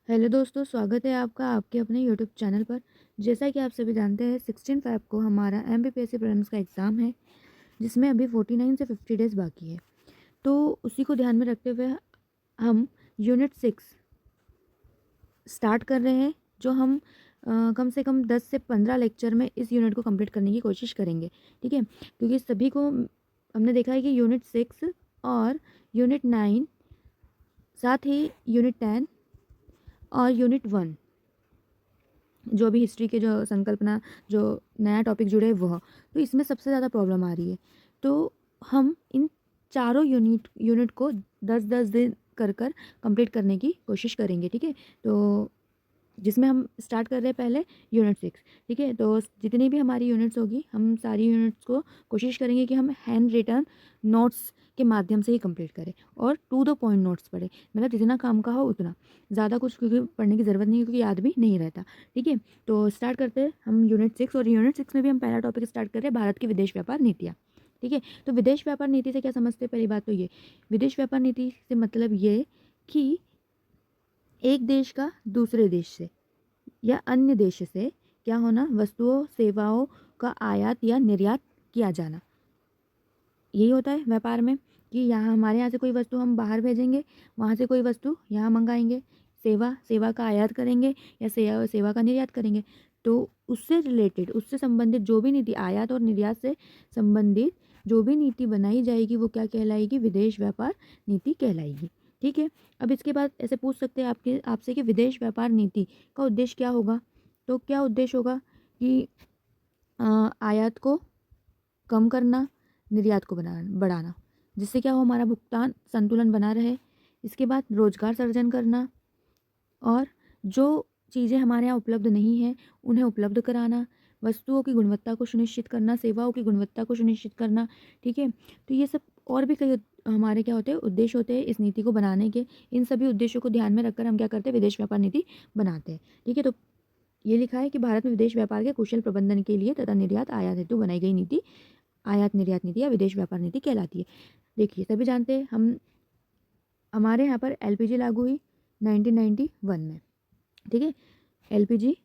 Hello दोस्तों, स्वागत है आपका आपके अपने यूट्यूब चैनल पर। जैसा कि आप सभी जानते हैं 16 फ़रवरी को हमारा एमपीपीएससी प्रीलिम्स का एग्ज़ाम है, जिसमें अभी 49 से 50 डेज़ बाकी है। तो उसी को ध्यान में रखते हुए हम यूनिट 6 स्टार्ट कर रहे हैं, जो हम कम से कम 10 से 15 लेक्चर में इस यूनिट को कंप्लीट करने की कोशिश करेंगे। ठीक है, क्योंकि सभी को हमने देखा है कि यूनिट 6 और यूनिट 9, साथ ही यूनिट 10 और यूनिट 1, जो भी हिस्ट्री के जो संकल्पना जो नया टॉपिक जुड़े वह, तो इसमें सबसे ज़्यादा प्रॉब्लम आ रही है। तो हम इन चारों यूनिट को 10-10 दिन कर कंप्लीट करने की कोशिश करेंगे। ठीक है, तो जिसमें हम स्टार्ट कर रहे हैं पहले यूनिट 6। ठीक है, तो जितनी भी हमारी यूनिट्स होगी, हम सारी यूनिट्स को कोशिश करेंगे कि हम हैंड रिटन नोट्स के माध्यम से ही कंप्लीट करें और टू द पॉइंट नोट्स पढ़ें। मतलब जितना काम का हो उतना, ज़्यादा कुछ क्योंकि पढ़ने की ज़रूरत नहीं है, क्योंकि याद भी नहीं रहता। ठीक है, तो स्टार्ट करते हैं हम यूनिट 6। और यूनिट 6 में भी हम पहला टॉपिक स्टार्ट कर रहे हैं, भारत की विदेश व्यापार नीतियाँ। ठीक है, तो विदेश व्यापार नीति से क्या समझते हैं? पहली बात तो ये, विदेश व्यापार नीति से मतलब ये कि एक देश का दूसरे देश से या अन्य देश से क्या होना, वस्तुओं सेवाओं का आयात या निर्यात किया जाना। यही होता है व्यापार में कि यहाँ हमारे यहाँ से कोई वस्तु हम बाहर भेजेंगे, वहाँ से कोई वस्तु यहाँ मंगाएंगे, सेवा का आयात करेंगे या सेवा का निर्यात करेंगे। तो उससे रिलेटेड, उससे संबंधित जो भी नीति, आयात और निर्यात से संबंधित जो भी नीति बनाई जाएगी वो क्या कहलाएगी? विदेश व्यापार नीति कहलाएगी। ठीक है, अब इसके बाद ऐसे पूछ सकते हैं आपसे कि विदेश व्यापार नीति का उद्देश्य क्या होगा? तो क्या उद्देश्य होगा कि आयात को कम करना, निर्यात को बढ़ाना, जिससे क्या हो, हमारा भुगतान संतुलन बना रहे। इसके बाद रोजगार सर्जन करना और जो चीज़ें हमारे यहाँ उपलब्ध नहीं हैं उन्हें उपलब्ध कराना, वस्तुओं की गुणवत्ता को सुनिश्चित करना, सेवाओं की गुणवत्ता को सुनिश्चित करना। ठीक है, तो ये सब और भी कई हमारे क्या होते हैं, उद्देश्य होते हैं इस नीति को बनाने के। इन सभी उद्देश्यों को ध्यान में रखकर हम क्या करते हैं? विदेश व्यापार नीति बनाते हैं। ठीक है, तो ये लिखा है कि भारत में विदेश व्यापार के कुशल प्रबंधन के लिए तथा निर्यात आयात हेतु बनाई गई नीति आयात निर्यात नीति या विदेश व्यापार नीति कहलाती है। देखिए, सभी जानते हैं हमारे यहाँ पर एलपीजी लागू हुई 1991 में। ठीक है, एलपीजी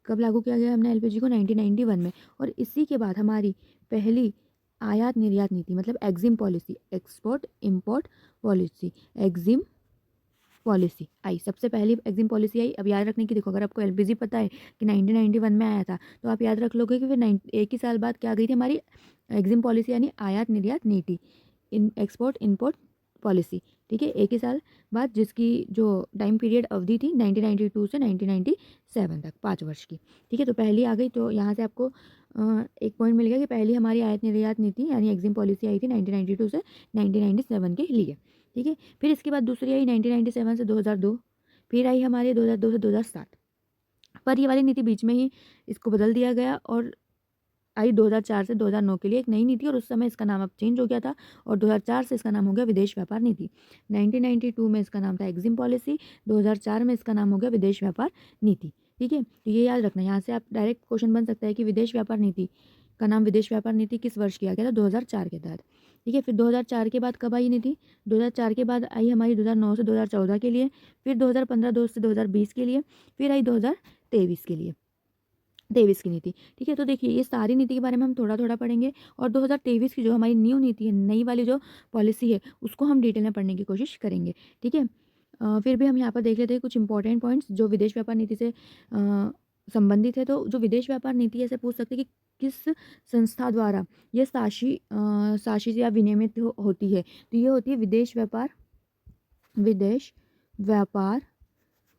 कब लागू किया गया? हमने एलपीजी को 1991 में। और इसी के बाद हमारी पहली आयात निर्यात नीति मतलब EXIM policy, export import policy, EXIM policy आई। सबसे पहली एग्जिम पॉलिसी आई। अब याद रखने की, देखो, अगर आपको एलपीजी पता है कि 1991 में आया था, तो आप याद रख लोगे कि फिर एक ही साल बाद क्या आ गई थी हमारी एग्जिम पॉलिसी, यानी आयात निर्यात नीति, इन एक्सपोर्ट इम्पोर्ट पॉलिसी। ठीक है, एक ही साल बाद, जिसकी जो टाइम पीरियड अवधि थी 1992 से 1997 तक, 5 वर्ष की। ठीक है, तो पहली आ गई, तो यहाँ से आपको एक पॉइंट मिल गया कि पहली हमारी आयात निर्यात नीति यानी एग्जिम पॉलिसी आई थी 1992 से 1997 के लिए। ठीक है, फिर इसके बाद दूसरी आई 1997 से 2002, फिर आई हमारी 2002 से 2007। पर ये वाली नीति बीच में ही इसको बदल दिया गया और आई 2004 से 2009 के लिए एक नई नीति, और उस समय इसका नाम अब चेंज हो गया था और 2004 से इसका नाम हो गया विदेश व्यापार नीति। 1992 में इसका नाम था एग्जिम पॉलिसी, 2004 में इसका नाम हो गया विदेश व्यापार नीति। ठीक है, तो ये याद रखना। यहाँ से आप डायरेक्ट क्वेश्चन बन सकता है कि विदेश व्यापार नीति का नाम विदेश व्यापार नीति किस वर्ष किया गया था? 2004 के तहत। ठीक है, फिर 2004 के बाद कब आई नीति? 2004 के बाद आई हमारी 2009 से 2014 के लिए, फिर 2015 से 2020 के लिए, फिर आई 2023 के लिए, 23 की नीति। ठीक है, तो देखिए, ये सारी नीति के बारे में हम थोड़ा थोड़ा पढ़ेंगे और 2023 की जो हमारी न्यू नीति है, नई वाली जो पॉलिसी है, उसको हम डिटेल में पढ़ने की कोशिश करेंगे। ठीक है, फिर भी हम यहाँ पर देख लेते हैं कुछ इंपॉर्टेंट पॉइंट्स जो विदेश व्यापार नीति से संबंधित है। तो जो विदेश व्यापार नीति ऐसे पूछ सकते हैं कि किस संस्था द्वारा ये शासित या विनियमित होती है? तो ये होती है विदेश व्यापार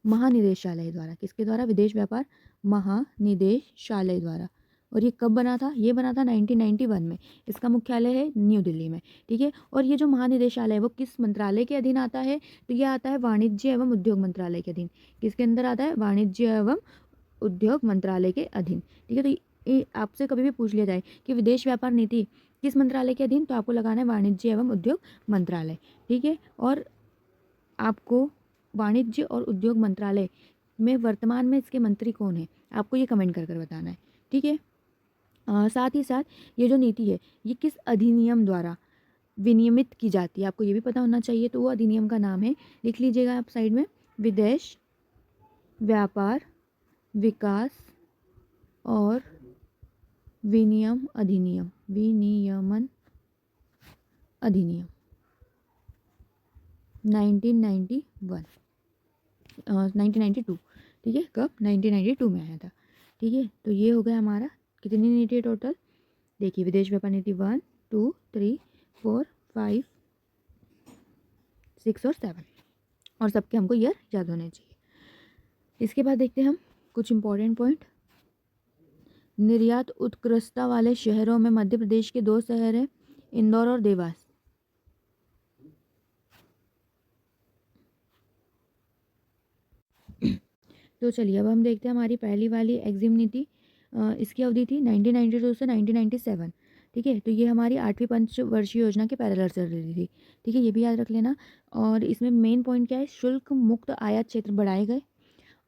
महानिदेशालय द्वारा। किसके द्वारा? विदेश व्यापार महानिदेशालय द्वारा। और ये कब बना था? ये बना था 1991 में। इसका मुख्यालय है न्यू दिल्ली में। ठीक है, और ये जो महानिदेशालय है वो किस मंत्रालय के अधीन आता है? तो ये आता है वाणिज्य एवं उद्योग मंत्रालय के अधीन। किसके अंदर आता है? वाणिज्य एवं उद्योग मंत्रालय के अधीन। ठीक है, तो ये आपसे कभी भी पूछ लिया जाए कि विदेश व्यापार नीति किस मंत्रालय के अधीन, तो आपको लगाना है वाणिज्य एवं उद्योग मंत्रालय। ठीक है, और आपको वाणिज्य और उद्योग मंत्रालय में वर्तमान में इसके मंत्री कौन है, आपको ये कमेंट कर बताना है। ठीक है, साथ ही साथ ये जो नीति है ये किस अधिनियम द्वारा विनियमित की जाती है, आपको ये भी पता होना चाहिए। तो वो अधिनियम का नाम है, लिख लीजिएगा आप साइड में, विदेश व्यापार, विकास और विनियमन अधिनियम 1991 1992, ठीक है। कब? 1992 में आया था, ठीक है। तो ये हो गया हमारा, कितनी नीति है टोटल? देखिए, विदेश व्यापार नीति 1 2 3 4 5 6 और 7, और सबके हमको ईयर याद होने चाहिए। इसके बाद देखते हैं हम कुछ इंपॉर्टेंट पॉइंट। निर्यात उत्कृष्टता वाले शहरों में मध्य प्रदेश के 2 शहर हैं, इंदौर और देवास। तो चलिए अब हम देखते हैं हमारी पहली वाली एग्जिम नीति। इसकी अवधि थी 1992 से 1997, ठीक है। तो ये हमारी 8वीं पंचवर्षीय योजना के पैरेलल चल रही थी, ठीक है। ये भी याद रख लेना। और इसमें मेन पॉइंट क्या है? शुल्क मुक्त आयात क्षेत्र बढ़ाए गए,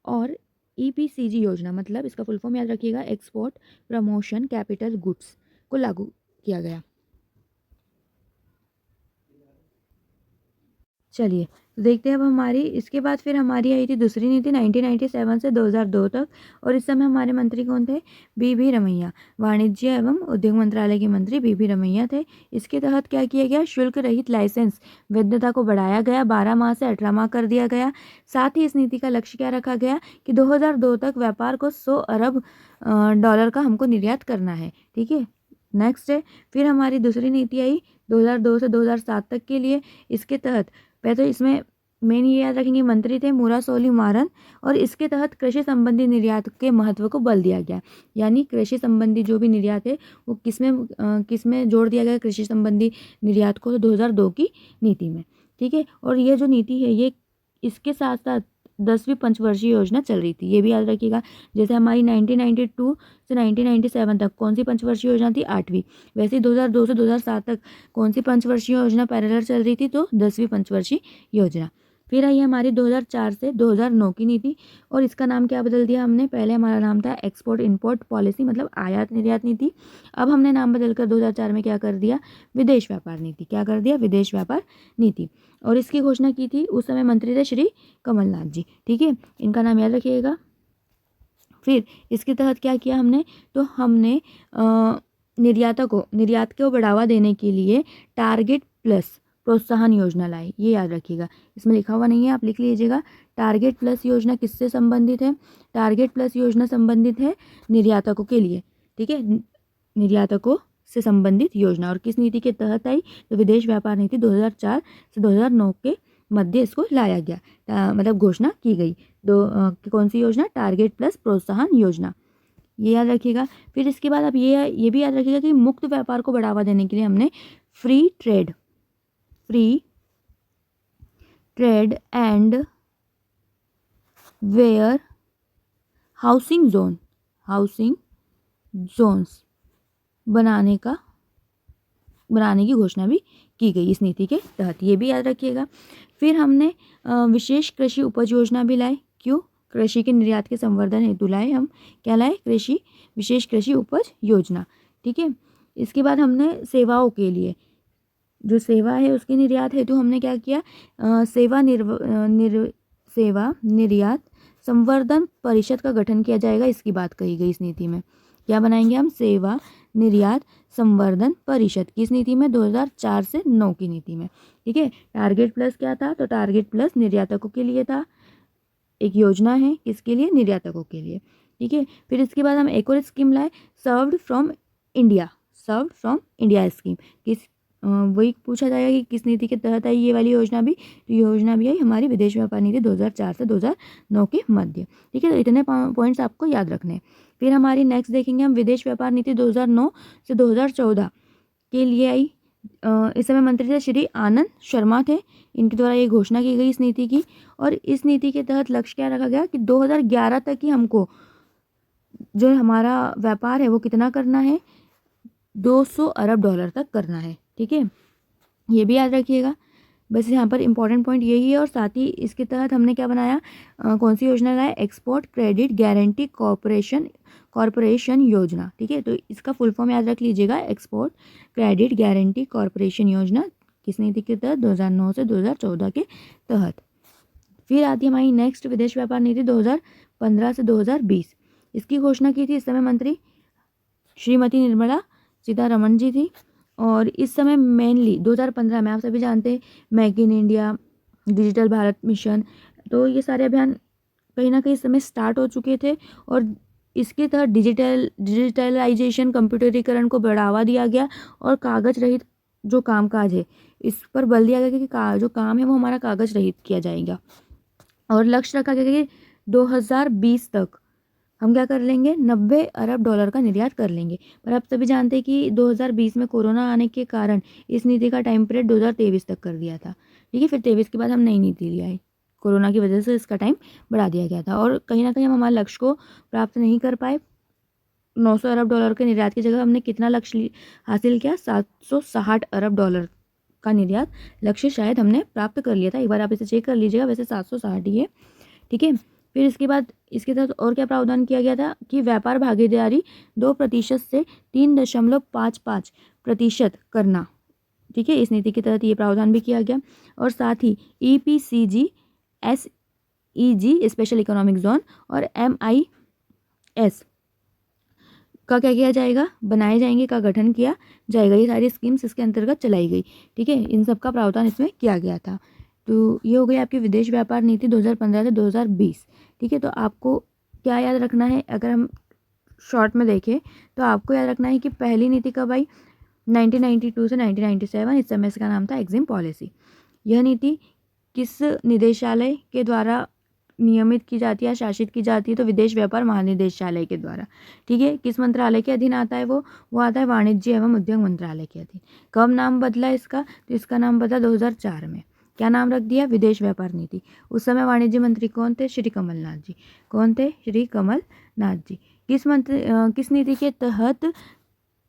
और EPCG योजना, मतलब इसका फुल फॉर्म याद रखिएगा, एक्सपोर्ट प्रमोशन कैपिटल गुड्स, को लागू किया गया। चलिए देखते हैं अब हमारी, इसके बाद फिर हमारी आई थी दूसरी नीति 1997 से 2002 तक, और इस समय हमारे मंत्री कौन थे? BB रमैया, वाणिज्य एवं उद्योग मंत्रालय के मंत्री BB रमैया थे। इसके तहत क्या किया गया? शुल्क रहित लाइसेंस वैधता को बढ़ाया गया, 12 माह से 18 माह कर दिया गया। साथ ही इस नीति का लक्ष्य क्या रखा गया कि 2002 तक व्यापार को 100 अरब डॉलर का हमको निर्यात करना है, ठीक है। नेक्स्ट है, फिर हमारी दूसरी नीति आई 2002 से 2007 तक के लिए। इसके तहत पहले तो इसमें मेन ये याद रखेंगे, मंत्री थे मुरासोली मारन, और इसके तहत कृषि संबंधी निर्यात के महत्व को बल दिया गया। यानी कृषि संबंधी जो भी निर्यात है वो किसमें जोड़ दिया गया? कृषि संबंधी निर्यात को, तो 2002 की नीति में, ठीक है। और ये जो नीति है ये इसके साथ साथ 10वीं पंचवर्षीय योजना चल रही थी, ये भी याद रखिएगा। जैसे हमारी 1992 से 1997 तक कौन सी पंचवर्षीय योजना थी? 8वीं। वैसे ही 2002 से 2007 तक कौन सी पंचवर्षीय योजना पैरेलल चल रही थी? तो 10वीं पंचवर्षीय योजना। फिर आई हमारी 2004 से 2009 की नीति, और इसका नाम क्या बदल दिया हमने? पहले हमारा नाम था एक्सपोर्ट इंपोर्ट पॉलिसी, मतलब आयात निर्यात नीति। अब हमने नाम बदलकर 2004 में क्या कर दिया? विदेश व्यापार नीति। क्या कर दिया? विदेश व्यापार नीति। और इसकी घोषणा की थी उस समय मंत्री थे श्री कमलनाथ जी, ठीक है। इनका नाम याद रखिएगा। फिर इसके तहत क्या किया हमने? तो हमने निर्यात को बढ़ावा देने के लिए टारगेट प्लस प्रोत्साहन योजना लाई, ये याद रखिएगा। इसमें लिखा हुआ नहीं है, आप लिख लीजिएगा। टारगेट प्लस योजना किससे संबंधित है? टारगेट प्लस योजना संबंधित है निर्यातकों के लिए, ठीक है। निर्यातकों से संबंधित योजना, और किस नीति के तहत आई? तो विदेश व्यापार नीति 2004 से 2009 के मध्य इसको लाया गया, मतलब घोषणा की गई। कौन सी योजना? टारगेट प्लस प्रोत्साहन योजना, ये याद रखिएगा। फिर इसके बाद आप ये भी याद रखिएगा कि मुक्त व्यापार को बढ़ावा देने के लिए हमने free trade and warehousing zones बनाने की घोषणा भी की गई इस नीति के तहत, ये भी याद रखिएगा। फिर हमने विशेष कृषि उपज योजना भी लाए। क्यों? कृषि के निर्यात के संवर्धन हेतु लाए हम। क्या लाए? विशेष कृषि उपज योजना, ठीक है। इसके बाद हमने सेवाओं के लिए, जो सेवा है उसके निर्यात हेतु हमने क्या किया? सेवा निर्यात संवर्धन परिषद का गठन किया जाएगा, इसकी बात कही गई इस नीति में। क्या बनाएंगे हम? सेवा निर्यात संवर्धन परिषद, किस नीति में? 2004 से 9 की नीति में, ठीक है। टारगेट प्लस क्या था? तो टारगेट प्लस निर्यातकों के लिए था, एक योजना है, किसके लिए? निर्यातकों के लिए, ठीक है। फिर इसके बाद हम एक और स्कीम लाए, सर्व्ड फ्रॉम इंडिया स्कीम। वही पूछा जाएगा कि किस नीति के तहत आई ये वाली योजना भी? तो योजना भी आई हमारी विदेश व्यापार नीति 2004 से 2009 के मध्य, ठीक है। तो इतने पॉइंट्स आपको याद रखने हैं। फिर हमारी नेक्स्ट देखेंगे हम विदेश व्यापार नीति 2009 से 2014 के लिए आई। इस समय मंत्री थे श्री आनंद शर्मा थे, इनके द्वारा ये घोषणा की गई इस नीति की। और इस नीति के तहत लक्ष्य क्या रखा गया कि 2011 तक ही हमको जो हमारा व्यापार है वो कितना करना है? 200 अरब डॉलर तक करना है, ठीक है। ये भी याद रखिएगा। बस यहाँ पर इंपॉर्टेंट पॉइंट यही है। और साथ ही इसके तहत हमने क्या बनाया? कौन सी योजना लाया? एक्सपोर्ट क्रेडिट गारंटी कॉरपोरेशन योजना, ठीक है। तो इसका फुल फॉर्म याद रख लीजिएगा, एक्सपोर्ट क्रेडिट गारंटी कॉरपोरेशन योजना, किस नीति के तहत? 2009 से 2014 के तहत। फिर आती है हमारी नेक्स्ट विदेश व्यापार नीति 2015 से 2020। इसकी घोषणा की थी इस समय मंत्री श्रीमती निर्मला सीतारमण जी थी। और इस समय मेनली 2015 में आप सभी जानते हैं make in India, digital Bharat mission, तो ये सारे अभियान कहीं ना कहीं इस समय स्टार्ट हो चुके थे और इसके तहत डिजिटलाइजेशन, कंप्यूटरीकरण को बढ़ावा दिया गया और कागज रहित जो कामकाज है इस पर बल दिया गया कि जो काम है वो हमारा कागज रहित किया जाएगा। और लक्ष्य रखा गया कि 2020 तक हम क्या कर लेंगे, 90 अरब डॉलर का निर्यात कर लेंगे। पर आप सभी जानते हैं कि 2020 में कोरोना आने के कारण इस नीति का टाइम पीरियड 2023 तक कर दिया था। ठीक है, फिर 23 के बाद हम नई नीति ले आए, कोरोना की वजह से इसका टाइम बढ़ा दिया गया था और कहीं ना कहीं हम हमारे लक्ष्य को प्राप्त नहीं कर पाए। 900 अरब डॉलर के निर्यात की जगह हमने कितना लक्ष्य हासिल किया, 760 अरब डॉलर का निर्यात लक्ष्य शायद हमने प्राप्त कर लिया था। एक बार आप इसे चेक कर लीजिएगा, वैसे 760 ही है। ठीक है, फिर इसके बाद इसके तहत और क्या प्रावधान किया गया था कि व्यापार भागीदारी 2% से 3.55% करना। ठीक है, इस नीति के तहत ये प्रावधान भी किया गया। और साथ ही EPCG, SEG special economic zone और MIS का क्या किया जाएगा, बनाए जाएंगे, का गठन किया जाएगा। ये सारी स्कीम्स इसके अंतर्गत चलाई गई। ठीक है, इन सब का प्रावधान इसमें किया गया था। तो ये हो गई आपकी विदेश व्यापार नीति 2015 से 2020। ठीक है, तो आपको क्या याद रखना है, अगर हम शॉर्ट में देखें तो आपको याद रखना है कि पहली नीति कब आई, 1992 से 1997। इस समय इसका नाम था एग्जिम पॉलिसी। यह नीति किस निदेशालय के द्वारा नियमित की जाती है, शासित की जाती है, तो विदेश व्यापार महानिदेशालय के द्वारा। ठीक है, किस मंत्रालय के अधीन आता है वो आता है वाणिज्य एवं उद्योग मंत्रालय के अधीन। कब नाम बदला इसका, तो इसका नाम बदला 2004 में। क्या नाम रख दिया, विदेश व्यापार नीति। उस समय वाणिज्य मंत्री कौन थे, श्री कमलनाथ जी। कौन थे, श्री कमलनाथ जी। किस नीति के तहत,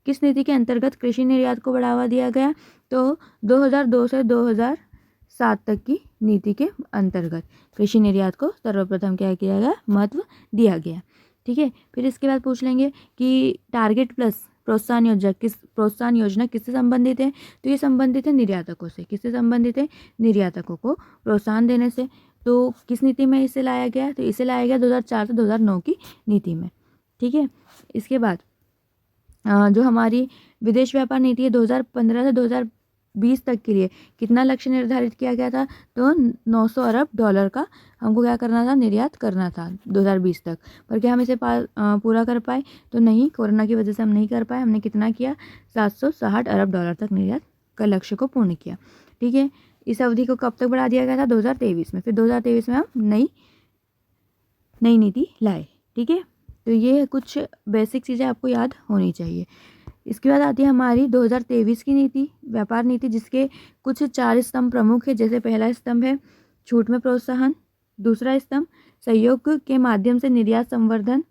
किस नीति के अंतर्गत कृषि निर्यात को बढ़ावा दिया गया, तो 2002 से 2007 तक की नीति के अंतर्गत कृषि निर्यात को सर्वप्रथम क्या किया गया, महत्व दिया गया। ठीक है, फिर इसके बाद पूछ लेंगे कि टारगेट प्लस प्रोत्साहन योजना किससे संबंधित है, तो ये संबंधित है निर्यातकों से। किससे संबंधित है, निर्यातकों को प्रोत्साहन देने से। तो किस नीति में इसे लाया गया, तो इसे लाया गया 2004 से 2009 की नीति में। ठीक है, इसके बाद जो हमारी विदेश व्यापार नीति है 2015 से 2020 तक के लिए कितना लक्ष्य निर्धारित किया गया था, तो 900 अरब डॉलर का हमको क्या करना था, निर्यात करना था 2020 तक। पर क्या हम इसे पूरा कर पाए, तो नहीं, कोरोना की वजह से हम नहीं कर पाए। हमने कितना किया, 760 अरब डॉलर तक निर्यात का लक्ष्य को पूर्ण किया। ठीक है, इस अवधि को कब तक बढ़ा दिया गया था, 2023 में। फिर 2023 में हम नई नीति लाए। ठीक है, तो ये कुछ बेसिक चीज़ें आपको याद होनी चाहिए। इसके बाद आती है हमारी 2023 की नीति, व्यापार नीति, जिसके कुछ 4 स्तंभ प्रमुख है। जैसे पहला स्तंभ है छूट में प्रोत्साहन, दूसरा स्तंभ सहयोग के माध्यम से निर्यात संवर्धन,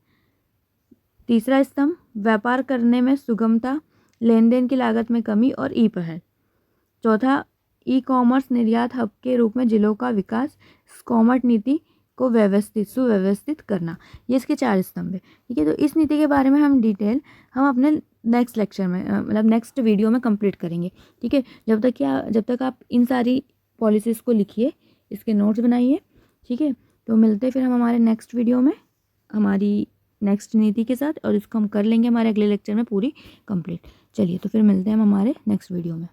तीसरा स्तंभ व्यापार करने में सुगमता, लेन देन की लागत में कमी और पहल, चौथा कॉमर्स निर्यात हब के रूप में जिलों का विकास, कॉमर्स नीति को सुव्यवस्थित करना। ये इसके 4 स्तंभ है। ठीक है, तो इस नीति के बारे में हम डिटेल हम अपने नेक्स्ट लेक्चर में मतलब नेक्स्ट वीडियो में कंप्लीट करेंगे। ठीक है, जब तक आप इन सारी पॉलिसीज़ को लिखिए, इसके नोट्स बनाइए। ठीक है, तो मिलते हैं फिर हम हमारे नेक्स्ट वीडियो में हमारी नेक्स्ट नीति के साथ, और इसको हम कर लेंगे हमारे अगले लेक्चर में पूरी कंप्लीट। चलिए, तो फिर मिलते हैं हम हमारे नेक्स्ट वीडियो में।